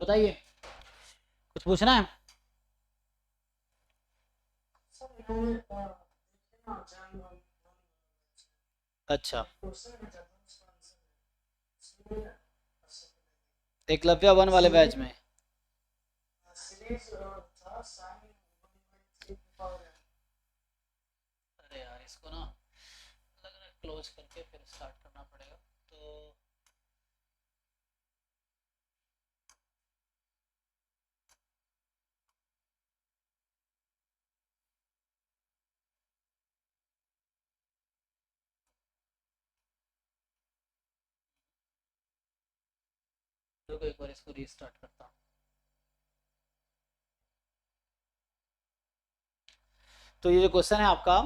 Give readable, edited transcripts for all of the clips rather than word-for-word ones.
बताइए, कुछ पूछना है? अच्छा, एकलव्य वन वाले बैच में। अरे यार, इसको ना लग रहा है क्लोज करके फिर स्टार्ट करना पड़ेगा। तो रुको, एक बार इसको रीस्टार्ट करता हूँ। तो ये जो क्वेश्चन है आपका,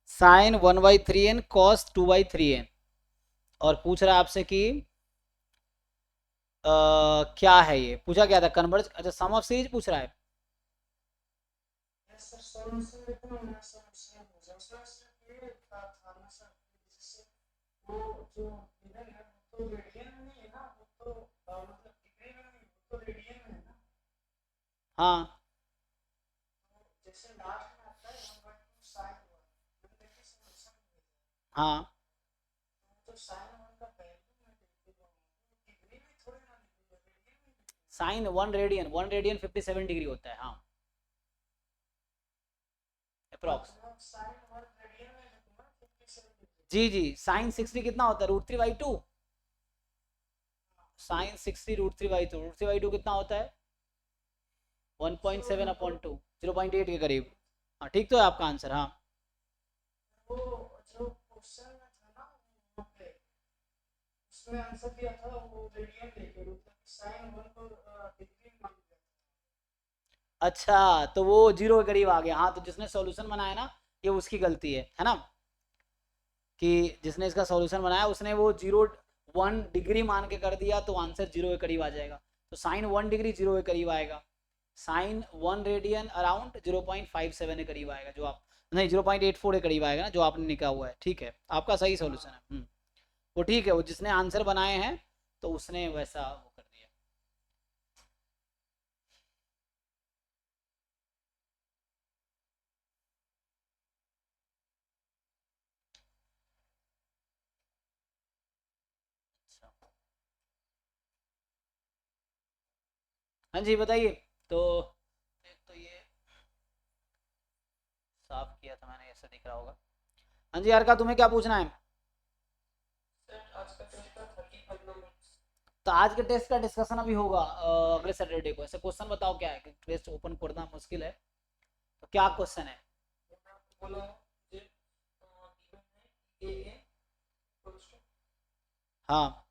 साइन 1/3n कॉस 2/3n, और पूछ रहा है आपसे कि क्या है ये, पूछा क्या था, कन्वर्ज, अच्छा सम ऑफ सीरीज पूछ रहा है। हाँ हाँ, साइन 1 रेडियन 57 डिग्री होता है, हाँ, अप्रोक्स। जी जी, साइन 60 कितना होता है, √3/2। साइन 60 √3/2, √3/2 कितना होता है, 1.7/2, 0.8 के करीब। हाँ ठीक तो है आपका आंसर, हाँ। अच्छा, तो वो जीरो के करीब आ गया, हाँ, तो जिसने सॉल्यूशन बनाया ना, ये उसकी गलती है ना, कि जिसने इसका सॉल्यूशन बनाया उसने वो 0.1 डिग्री मान के कर दिया, तो आंसर जीरो के करीब आ जाएगा। तो साइन 1 डिग्री जीरो के करीब आएगा, साइन 1 रेडियन अराउंड 0.57 के करीब आएगा, जो आप, नहीं 0.84 के करीब आएगा ना, जो आपने लिखा हुआ है, ठीक है, आपका सही सॉल्यूशन है। वो ठीक है, वो जिसने आंसर बनाए हैं तो उसने वैसा वो कर दिया। अच्छा, हाँ जी बताइए। तो एक तो ये साफ किया था मैंने, ऐसा दिख रहा होगा। हाँ जी यार, का तुम्हें क्या पूछना है? तो आज के टेस्ट का डिस्कशन अभी होगा अगले सैटरडे को। ऐसे क्वेश्चन बताओ क्या है, कि टेस्ट ओपन करना मुश्किल है, तो क्या क्वेश्चन है? हाँ,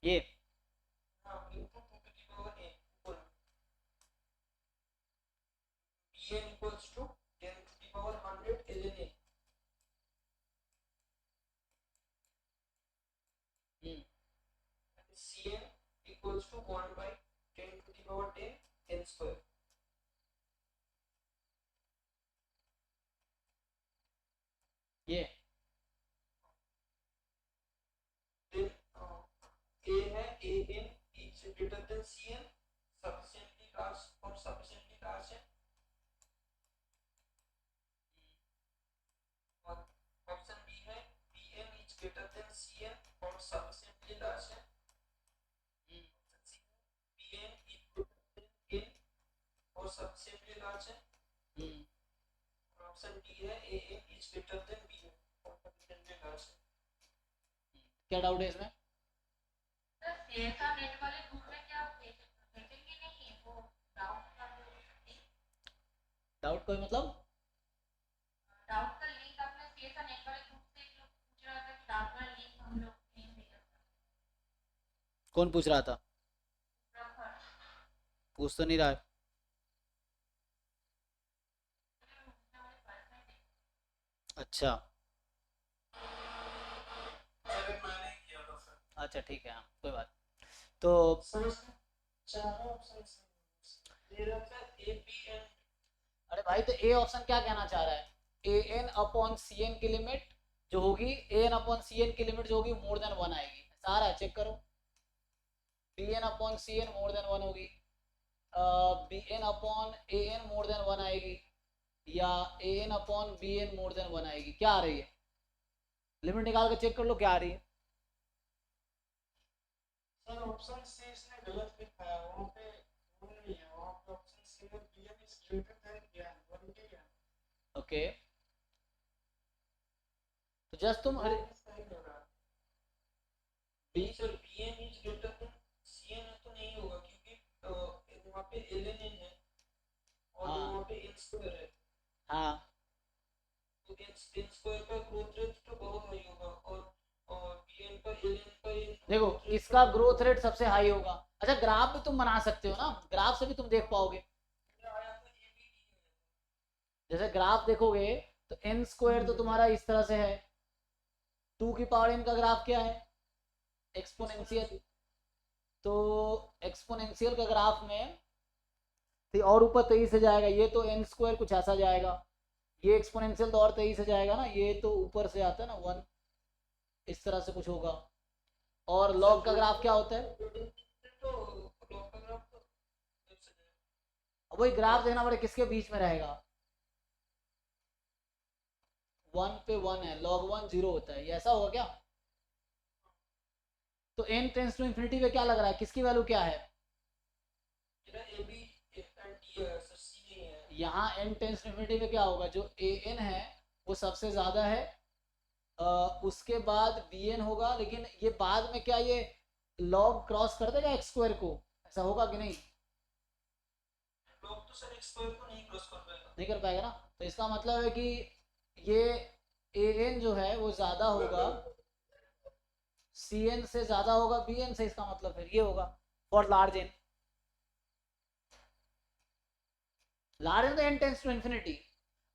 ये हम्म, ये हम्म, हम्म, क्या डाउट है इसमें? डाउट कोई मतलब? कौन पूछ रहा था? पूछ तो नहीं रहा है। अच्छा, अच्छा ठीक है, हाँ कोई बात। तो अरे भाई तो ए ऑप्शन क्या कहना चाह रहा है, ए एन अपॉन सी एन की लिमिट जो होगी, ए एन अपॉन सी एन की लिमिट जो होगी मोर देन वन आएगी, सारा है चेक करो, B N upon C N more than one होगी, B N upon A N more than one आएगी, या A N upon B N more than one आएगी, क्या आ रही है, लिमिट निकाल के चेक कर लो क्या आ रही है। सर ऑप्शन सी इसने गलत लिखा है, वहाँ पे वो नहीं है, वहाँ पे ऑप्शन सी में B N is greater than B N, one के है। ओके तो जस्ट तुम सही लग रहा है। B sir B N is greater than C N तो नहीं होगा, क्योंकि वहाँ पे एलएन है और हाँ। वहाँ पे एन स्क्वायर है, हाँ तो एन स्क्वायर का ग्रोथ रेट तो बहुत हाई होगा, और बीएन का एलएन का देखो इसका ग्रोथ रेट सबसे हाई होगा। अच्छा ग्राफ भी तुम बना सकते हो ना, ग्राफ से भी तुम देख पाओगे, जैसे ग्राफ देखोगे तो एन स्क्वायर तो तुम्हारा इस तरह से है, 2 की पावर एन का ग्राफ क्या है, एक्सपोनेंशियल, तो एक्सपोनेंशियल का ग्राफ में तो और ऊपर 23 से जाएगा, ये तो एन स्क्वायर कुछ ऐसा जाएगा, ये एक्सपोनेंशियल तो और 23 से जाएगा ना, ये तो ऊपर से आता है ना 1, इस तरह से कुछ होगा। और लॉग का ग्राफ क्या होता है, वही ग्राफ देखना पड़ेगा किसके बीच में रहेगा, 1 पे 1 है, log 1 0 होता है, ये ऐसा होगा क्या, तो n टेंस टू इंफिनिटी पे क्या लग रहा है, किसकी वैल्यू क्या है, यहाँ n टेंस टू इंफिनिटी पे क्या होगा, जो a n है वो सबसे ज्यादा है, उसके बाद बी एन होगा, लेकिन ये बाद में क्या ये लॉग क्रॉस कर देगा एक्स स्क्वायर को, ऐसा होगा कि नहीं, लॉग तो सर एक्स स्क्वायर को नहीं क्रॉस कर पाएगा, नहीं कर पाएगा ना, तो इसका मतलब है कि ये ए एन जो है वो ज्यादा होगा, सी एन से ज्यादा होगा बी एन से, इसका मतलब फिर ये होगा for large N, large N तो एन टेंस टू इन्फिनिटी।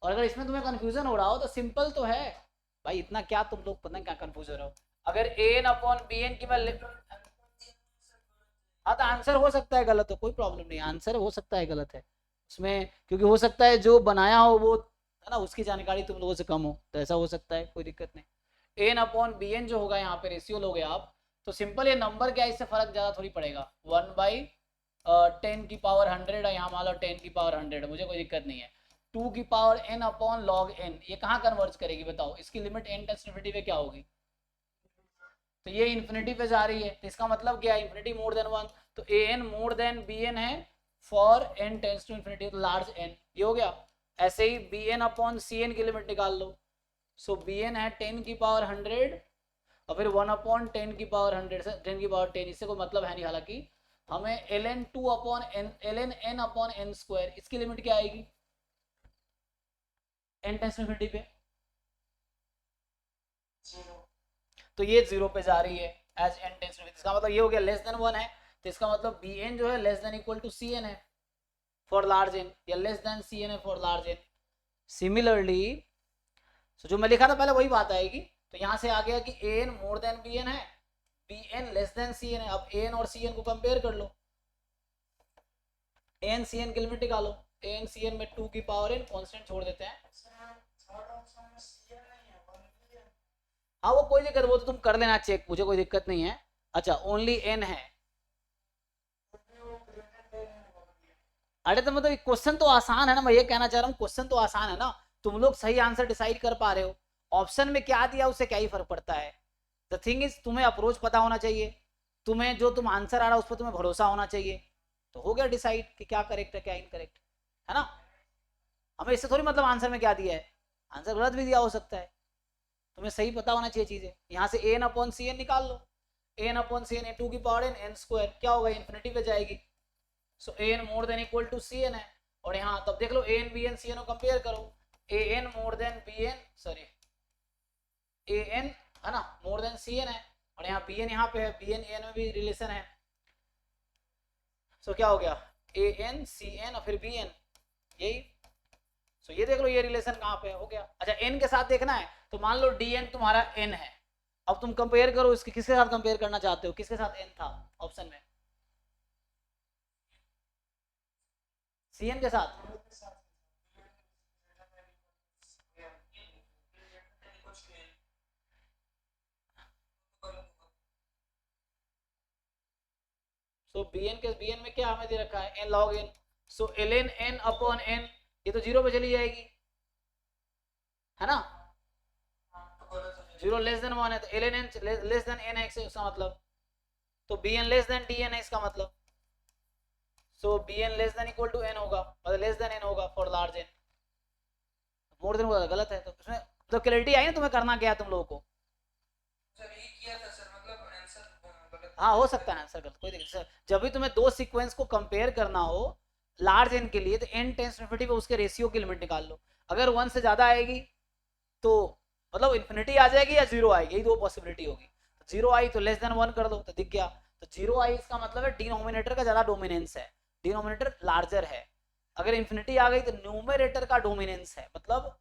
और अगर इसमें तुम्हें कंफ्यूजन हो रहा हो तो सिंपल तो है भाई, इतना क्या तुम लोग पता नहीं क्या कंफ्यूज हो रहे हो, अगर ए एन अपॉन बी एन की मैं हाँ तो आंसर हो सकता है गलत हो, कोई प्रॉब्लम नहीं, आंसर हो सकता है गलत है उसमें, क्योंकि हो सकता है जो बनाया हो वो है ना उसकी जानकारी तुम लोगों से कम हो, तो ऐसा हो सकता है, कोई दिक्कत नहीं। एन अपॉन बी एन जो होगा यहाँ पे रेशियो लोगे आप, तो सिंपल ये नंबर क्या है, इससे फर्क ज़्यादा थोड़ी पड़ेगा, 1/10 की पावर 100 है, यहाँ मान लो 10 की पावर 100, मुझे कोई दिक्कत नहीं है, 2 की power n upon log n, ये कहाँ कन्वर्ज करेगी बताओ, इसकी limit n tends to infinity पे क्या होगी, तो ये इन्फिनिटी पे जा रही है, तो इसका मतलब क्या है, इन्फिनिटी मोर देन 1, तो A N more than B N है for n tends to infinity, तो लार्ज n, ये हो गया। ऐसे ही B N upon C N की लिमिट निकाल लो, सो बी एन है 10 की पावर 100 और फिर 1/10 की पावर 100 से 10 की पावर 10, इससे कोई मतलब है नहीं, हालांकि हमें ln 2 upon N ln n upon n square, इसकी लिमिट क्या आएगी n टेंस टू इन्फिनिटी पे, तो ये 0 पे जा रही है एज n टेंस टू, इसका मतलब ये हो गया लेस देन 1 है, तो इसका मतलब बी एन जो है less than equal to C N है फॉर लार्ज एन, या लेस देन सी एन है फॉर लार्ज एन। सिमिलरली जो मैं लिखा था पहले वही बात आएगी, तो यहाँ से आ गया कि A N more than B N है, B N less than C N है, अब ए एन और सी एन को कंपेयर कर लो, ए एन सी एन की लिमिट निकालो, ए एन सी एन में 2 की पावर एन कॉन्स्टेंट छोड़ देते हैं, हाँ वो कोई दिक्कत, वो तो तुम कर लेना चेक, मुझे कोई दिक्कत नहीं है। अच्छा ओनली एन है, अरे तो मतलब क्वेश्चन तो आसान है ना, मैं ये कहना चाह रहा हूँ क्वेश्चन तो आसान है ना, तुम लोग सही आंसर डिसाइड कर पा रहे हो, ऑप्शन में क्या दिया उससे क्या ही फर्क पड़ता है, द थिंग इज तुम्हें अप्रोच पता होना चाहिए, तुम्हें जो तुम आंसर आ रहा है उस पर तुम्हें भरोसा होना चाहिए, तो हो गया डिसाइड कि क्या करेक्ट है क्या इनकरेक्ट है ना, हमें इससे थोड़ी मतलब आंसर में क्या दिया है, आंसर गलत भी दिया हो सकता है, तुम्हें सही पता होना चाहिए चीजें। यहाँ से एन अपॉन सी एन निकाल लो, एन अपॉन सी एन 2 की पावर एन एन स्क्वायर क्या होगा, इन्फिनिटी पे जाएगी, so A N more than equal to C N है, और यहाँ तब देख लो A N B N C N को कंपेयर करो, A N more than B N sorry A N है ना मोर देन सी एन है, और यहाँ बी एन यहाँ पे है, बी एन ए एन में भी रिलेशन है, सो क्या हो गया ए एन सी एन और फिर बी एन, यही, सो ये देख लो ये रिलेशन कहाँ पे हो गया। अच्छा एन के साथ देखना है तो मान लो डी एन तुम्हारा एन है, अब तुम कंपेयर करो इसके, किसके साथ कंपेयर करना चाहते हो, किसके साथ एन था ऑप्शन में, CN के साथ। के साथ सो bn में क्या हमें दे रखा है n log n, सो ln n अपॉन n, ये तो 0 पे चली जाएगी है ना, 0 लेस देन 1 है तो ln n less than n है इसका मतलब, तो bn लेस देन dn है इसका मतलब, so bn less than equal to n होगा, मतलब लेस देन n होगा for large n, more than होगा गलत है, तो इसमें तो क्लैरिटी आई ना तुम्हें करना क्या है तुम लोगों को। सर ये किया था सर, मतलब आंसर गलत। हाँ हो सकता है आंसर गलत, कोई दिक्कत नहीं। जब भी तुम्हें दो सीक्वेंस को कंपेयर करना हो लार्ज एन के लिए तो n टेंस इन्फिनिटी पे उसके रेशियो की लिमिट निकाल लो, अगर 1 से ज्यादा आएगी तो मतलब इन्फिनिटी आ जाएगी या 0 आएगी, यही दो पॉसिबिलिटी होगी, तो 0 आई तो लेस देन 1 कर दो तो दिख गया, तो 0 आई इसका मतलब है डिनोमिनेटर का ज्यादा डोमिनेंस है, डिनोमिनेटर लार्जर है, अगर इन्फिनिटी आ गई तो न्यूमरेटर का डोमिनेंस है, मतलब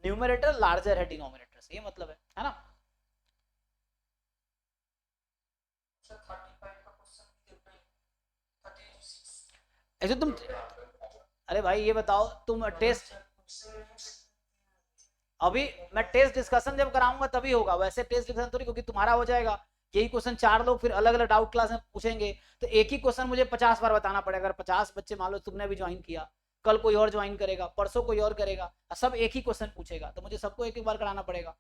न्यूमरेटर लार्जर है डिनोमिनेटर से, ये मतलब है ना। सर 35 का क्वेश्चन भी देख रहे हैं, 36। ऐसे तुम, अरे भाई ये बताओ तुम टेस्ट, अभी मैं टेस्ट डिस्कशन जब कराऊंगा तभी होगा, वैसे टेस्ट डिस्कशन थोड़ी, क्योंकि तुम्हारा हो जाएगा यही क्वेश्चन 4 लोग फिर अलग अलग डाउट क्लास में पूछेंगे, तो एक ही क्वेश्चन मुझे 50 बार बताना पड़ेगा, अगर 50 बच्चे मान लो तुमने भी ज्वाइन किया, कल कोई और ज्वाइन करेगा, परसों कोई और करेगा, सब एक ही क्वेश्चन पूछेगा, तो मुझे सबको एक एक बार कराना पड़ेगा,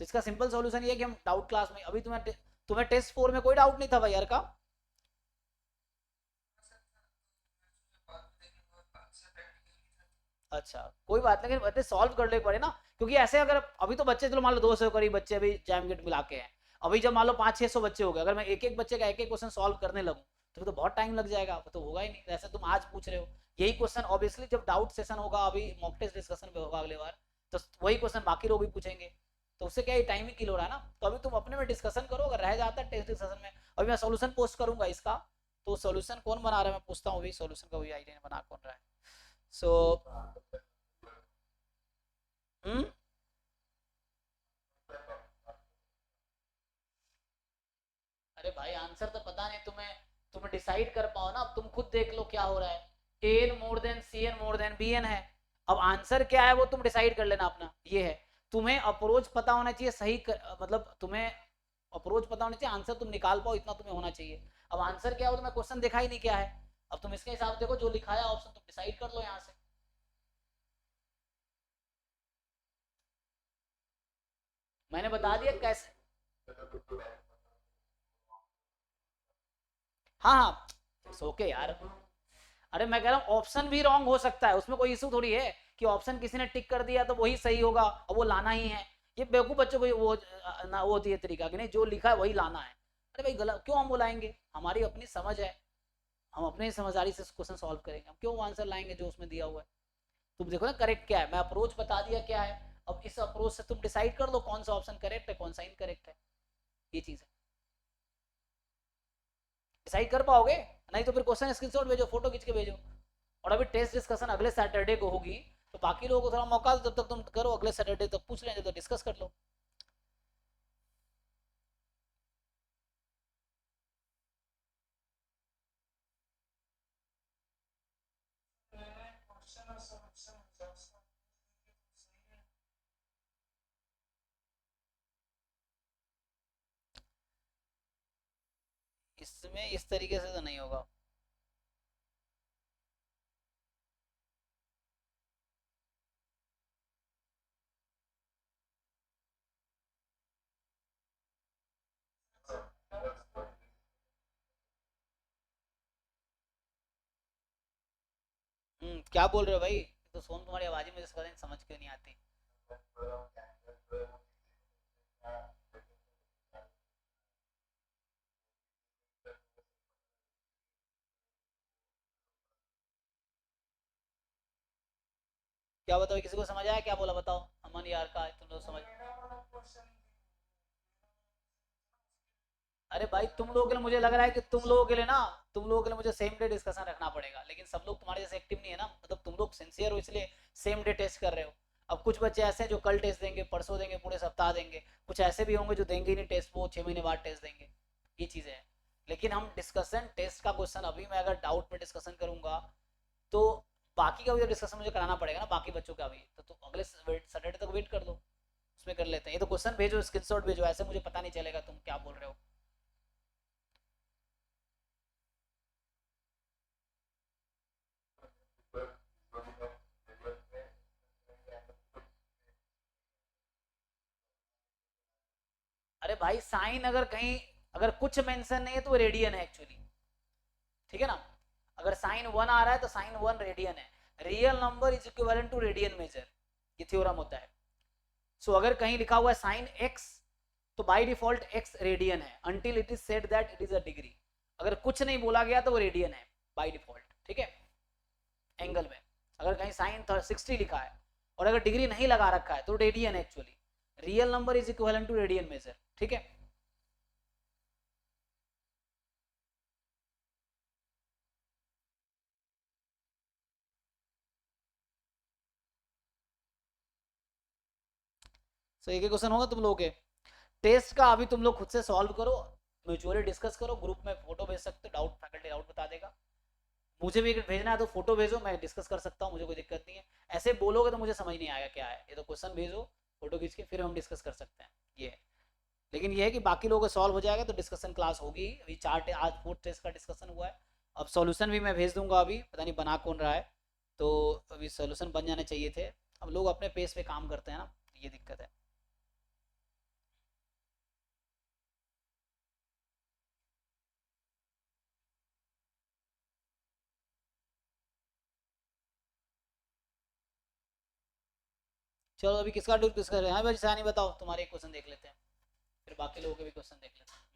तो इसका सिंपल सोल्यूशन ये है कि हम डाउट क्लास में, अभी तुम्हें टेस्ट 4 में कोई डाउट नहीं था भाई यार का, अच्छा कोई बात नहीं, लेकिन सॉल्व कर ले पड़े ना, क्योंकि ऐसे अगर अभी तो बच्चे चलो मान लो 200 करीब बच्चे अभी जैम गेट मिला के हैं, अभी जब मान लो 500-600 बच्चे हो गए, अगर मैं एक एक बच्चे का एक एक क्वेश्चन सॉल्व करने लगूँ तो बहुत टाइम लग जाएगा, तो होगा ही नहीं, जैसे तुम आज पूछ रहे हो यही क्वेश्चन ऑब्वियसली जब डाउट सेशन होगा, अभी मॉक टेस्ट डिस्कशन पे होगा अगले बार, तो वही क्वेश्चन बाकी लोग भी पूछेंगे, तो उससे क्या है टाइम ही किल हो रहा है ना, तो अभी तुम अपने में डिस्कशन करो, अगर रह जाता है टेस्ट डिस्कशन में, अभी मैं सोल्यूशन पोस्ट करूंगा इसका, तो सोल्यूशन कौन बना रहा है मैं पूछता हूँ, अभी सोल्यूशन का वही आइडिया बना कौन रहा है, सो अरे भाई आंसर तो पता नहीं तुम्हें, तुम डिसाइड कर पाओ ना, अब तुम खुद देख लो क्या हो रहा है, N more than C N more than B N है, अब आंसर क्या है वो तुम डिसाइड कर लेना अपना, ये है तुम्हें अप्रोच पता होना चाहिए सही मतलब तुम्हें अप्रोच पता होना चाहिए, आंसर तुम निकाल पाओ इतना तुम्हें होना चाहिए, अब आंसर क्या हो तुम्हें क्वेश्चन देखा ही नहीं क्या है, अब तुम इसके हिसाब से देखो जो लिखा है ऑप्शन तुम डिसाइड कर लो यहाँ से, मैंने बता दिया कैसे, हाँ हाँ ओके यार, अरे मैं कह रहा हूँ ऑप्शन भी रॉन्ग हो सकता है, उसमें कोई इशू थोड़ी है कि ऑप्शन किसी ने टिक कर दिया तो वही सही होगा और वो लाना ही है, ये बेवकूफ बच्चों को वो ना वो दिए तरीका कि नहीं जो लिखा है वही लाना है, अरे भाई गलत क्यों हम वो लाएंगे, हमारी अपनी समझ है, हम अपनी समझदारी से क्वेश्चन सॉल्व करेंगे, हम क्यों आंसर लाएंगे जो उसमें दिया हुआ है, तुम देखो ना करेक्ट क्या है, मैं अप्रोच बता दिया क्या है, अब इस अप्रोच से तुम डिसाइड कर लो कौन सा ऑप्शन करेक्ट है कौन सा इनकरेक्ट है, ये चीज है, डिसाइड कर पाओगे, नहीं तो फिर क्वेश्चन स्क्रीनशॉट भेजो, फोटो खींच के भेजो, और अभी टेस्ट डिस्कशन अगले सैटरडे को होगी, तो बाकी लोगों को थोड़ा मौका दो, तब तक तुम करो, अगले सैटरडे तक पूछ लेंगे तो डिस्कस कर लो। क्वेश्चन और सॉल्यूशन इसमें इस तरीके से तो नहीं होगा, क्या बोल रहे हो भाई, तो सोन तुम्हारी आवाज ही मुझे समझ क्यों नहीं आती, क्या बताओ किसी को समझ आया क्या बोला बताओ, अमन यार का तुम लोग समझ, अरे भाई तुम लोगों के लिए मुझे लग रहा है कि तुम लोगों के लिए ना, तुम लोगों के लिए मुझे सेम डे डिस्कशन रखना पड़ेगा, लेकिन सब लोग तुम्हारे जैसे एक्टिव नहीं है ना, मतलब तुम लोग सिंसियर हो इसलिए सेम डे टेस्ट कर रहे हो, अब कुछ बच्चे ऐसे हैं जो कल टेस्ट देंगे परसों देंगे पूरे सप्ताह देंगे, कुछ ऐसे भी होंगे जो देंगे ही नहीं टेस्ट, वो 6 महीने बाद टेस्ट देंगे, ये चीज़ें हैं, लेकिन हम डिस्कशन टेस्ट का क्वेश्चन अभी मैं अगर डाउट में डिस्कशन करूंगा तो बाकी का भी तो डिस्कशन मुझे कराना पड़ेगा ना, बाकी बच्चों का भी, तो अगले सैटरडे तक वेट कर लो, उसमें कर लेते हैं। ये तो क्वेश्चन भेजो, स्क्रीनशॉट भेजो, ऐसे मुझे पता नहीं चलेगा तुम क्या बोल रहे हो। अरे भाई साइन अगर कहीं, अगर कुछ मेंशन नहीं है तो वो रेडियन है एक्चुअली, ठीक है ना। अगर साइन 1 आ रहा है तो साइन 1 रेडियन है, real number is equivalent to radian measure, ये थ्योरम होता है। सो अगर कहीं लिखा हुआ है साइन एक्स तो बाय डिफॉल्ट एक्स रेडियन है, until it is said that it is a degree. अगर कुछ नहीं बोला गया तो वो रेडियन है बाय डिफॉल्ट, ठीक है। एंगल में अगर कहीं साइन 60 लिखा है और अगर डिग्री नहीं लगा रखा है तो रेडियन है actually, real number is equivalent to radian measure, ठीक है। सो एक क्वेश्चन होगा तुम लोगों के टेस्ट का, अभी तुम लोग खुद से सॉल्व करो, म्यूचुअली डिस्कस करो, ग्रुप में फोटो भेज सकते हो, डाउट फैकल्टी डाउट बता देगा। मुझे भी अगर भेजना है तो फोटो भेजो, मैं डिस्कस कर सकता हूँ, मुझे कोई दिक्कत नहीं है। ऐसे बोलोगे तो मुझे समझ नहीं आएगा क्या है, ये तो क्वेश्चन भेजो फोटो खींच के, फिर हम डिस्कस कर सकते हैं ये। लेकिन ये है कि बाकी लोगों का सॉल्व हो जाएगा तो डिस्कशन क्लास होगी। अभी चार आज 4 टेस्ट का डिस्कशन हुआ है, अब सॉल्यूशन भी मैं भेज दूंगा, अभी पता नहीं बना कौन रहा है, तो अभी सॉल्यूशन बन जाने चाहिए थे। अब लोग अपने पेस पे काम करते हैं ना, ये दिक्कत है। चलो अभी किसका डिस्कस कर रहे हैं, हाँ भाई सानी बताओ, तुम्हारे क्वेश्चन देख लेते हैं, फिर बाकी लोगों के भी क्वेश्चन देख लेते हैं।